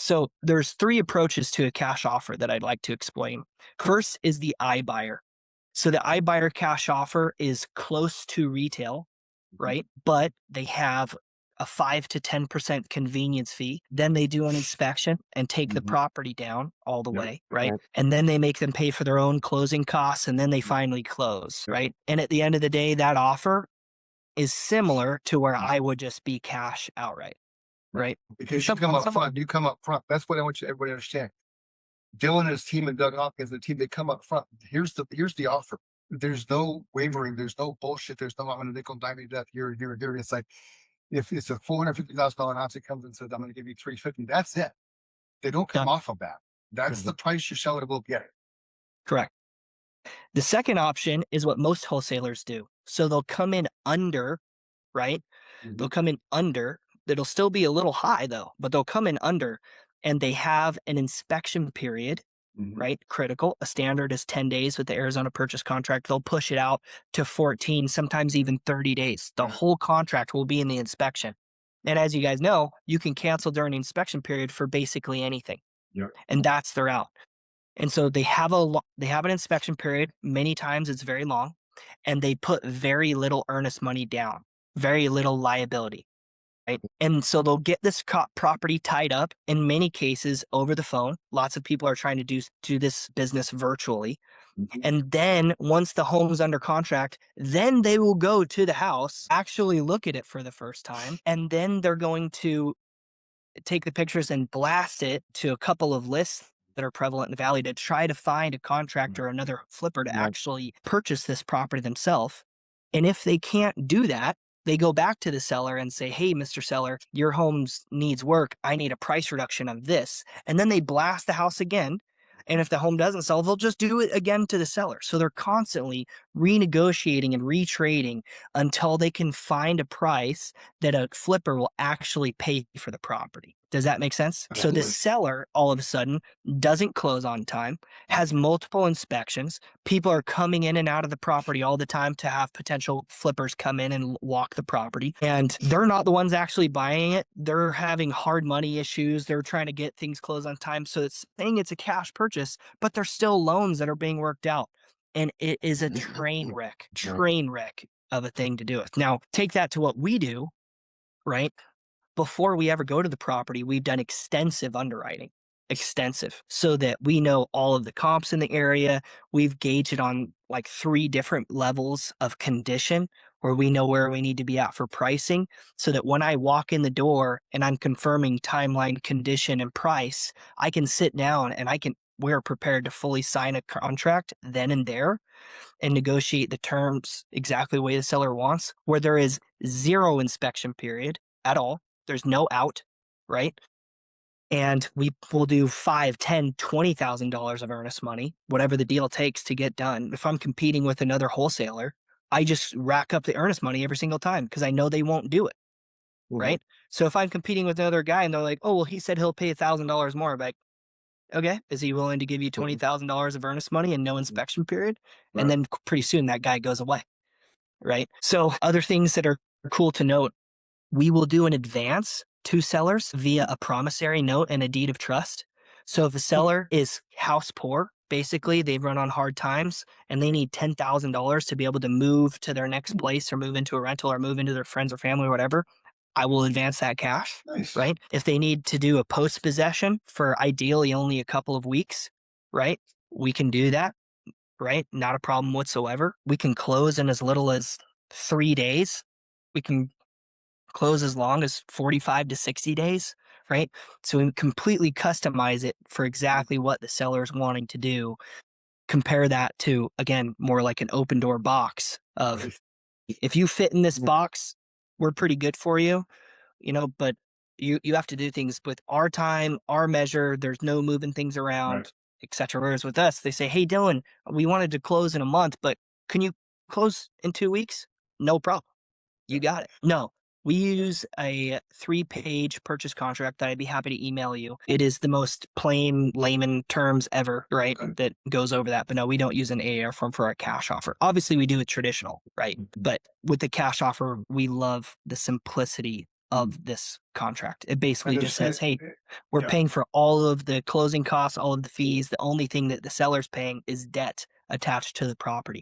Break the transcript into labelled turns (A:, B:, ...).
A: So there's three approaches to a cash offer that I'd like to explain. First is the iBuyer. So the iBuyer cash offer is close to retail, right? But they have a 5 to 10% convenience fee. Then they do an inspection and take the
B: Mhm.
A: property down all the
B: Yep.
A: way, right?
B: Right.
A: And then they make them pay for their own closing costs and then they finally close,
B: Yep.
A: right? And at the end of the day, that offer is similar to where I would just be cash outright,
B: Right.
A: right?
B: Because you come up front. You come up front. That's what I want you everybody to understand. Dylan and his team and Doug Hopkins, the team, they come up front. Here's the offer. There's no wavering. There's no bullshit. There's no I'm gonna nickel and dime you to death here. It's like if it's a $450,000 house, it comes and says I'm gonna give you 350. That's it. They don't come
A: Done.
B: off of that. That's the price you're selling it will get it.
A: Correct. The second option is what most wholesalers do. So they'll come in under, right?
B: Mhm.
A: They'll come in under. It'll still be a little high though, but they'll come in under and they have an inspection period,
B: Mhm.
A: right? Critical. A standard is 10 days with the Arizona purchase contract. They'll push it out to 14, sometimes even 30 days. The
B: Yeah.
A: whole contract will be in the inspection. And as you guys know, you can cancel during the inspection period for basically anything.
B: Yep.
A: And that's their out. And so they have an inspection period. Many times it's very long, and they put very little earnest money down, very little liability, right? And so they'll get this property tied up in many cases over the phone. Lots of people are trying to do this business virtually.
B: Mhm.
A: And then once the home's under contract, then they will go to the house, actually look at it for the first time, and then they're going to take the pictures and blast it to a couple of lists that are prevalent in the valley to try to find a contractor or another flipper to
B: Right.
A: actually purchase this property themselves. And if they can't do that, they go back to the seller and say, "Hey, Mr. Seller, your home's needs work. I need a price reduction of this." And then they blast the house again. And if the home doesn't sell, they'll just do it again to the seller. So they're constantly renegotiating and retrading until they can find a price that a flipper will actually pay for the property. Does that make sense? So the
B: Absolutely.
A: seller all of a sudden doesn't close on time, has multiple inspections. People are coming in and out of the property all the time to have potential flippers come in and walk the property. And they're not the ones actually buying it. They're having hard money issues. They're trying to get things closed on time. So it's saying it's a cash purchase, but there's still loans that are being worked out. And it is a
B: Right.
A: train wreck of a thing to do with. Now, take that to what we do, right? Before we ever go to the property, we've done extensive underwriting, extensive, so that we know all of the comps in the area. We've gauged it on like 3 different levels of condition where we know where we need to be at for pricing so that when I walk in the door and I'm confirming timeline, condition, and price, I can sit down and we're prepared to fully sign a contract then and there and negotiate the terms exactly the way the seller wants, where there is 0 inspection period at all. There's no out, right? And we will do 5, 10, $20,000 of earnest money, whatever the deal takes to get done. If I'm competing with another wholesaler, I just rack up the earnest money every single time because I know they won't do it,
B: Mhm.
A: right? So if I'm competing with another guy and they're like, "Oh, well, he said he'll pay $1,000 more," I'm like, okay, is he willing to give you
B: Mhm.
A: $20,000 of earnest money and no inspection period? And
B: Right.
A: then pretty soon that guy goes away, right? So other things that are cool to note, we will do an advance to sellers via a promissory note and a deed of trust. So if a seller is house poor, basically they've run on hard times and they need $10,000 to be able to move to their next place or move into a rental or move into their friends or family or whatever, I will advance that cash,
B: Nice.
A: right? If they need to do a post possession for ideally only a couple of weeks, right? We can do that, right? Not a problem whatsoever. We can close in as little as 3 days. We can close as long as 45 to 60 days, right? So we completely customize it for exactly what the seller is wanting to do. Compare that to, again, more like an open door box of
B: Right.
A: if you fit in this box, we're pretty good for you, but you have to do things with our time, our measure. There's no moving things
B: Right.
A: around, etc. Whereas with us, they say, "Hey, Dylan, we wanted to close in a month, but can you close in 2 weeks?" No problem. You got it. No, we use a 3-page purchase contract that I'd be happy to email you. It is the most plain layman terms ever, right?
B: Okay.
A: That goes over that. But no, we don't use an AAR form for our cash offer. Obviously, we do it traditional, right?
B: Mhm.
A: But with the cash offer, we love the simplicity of this contract. It
B: And
A: basically
B: it's,
A: just says, hey, we're
B: yeah,
A: paying for all of the closing costs, all of the fees. The only thing that the seller's paying is debt attached to the property.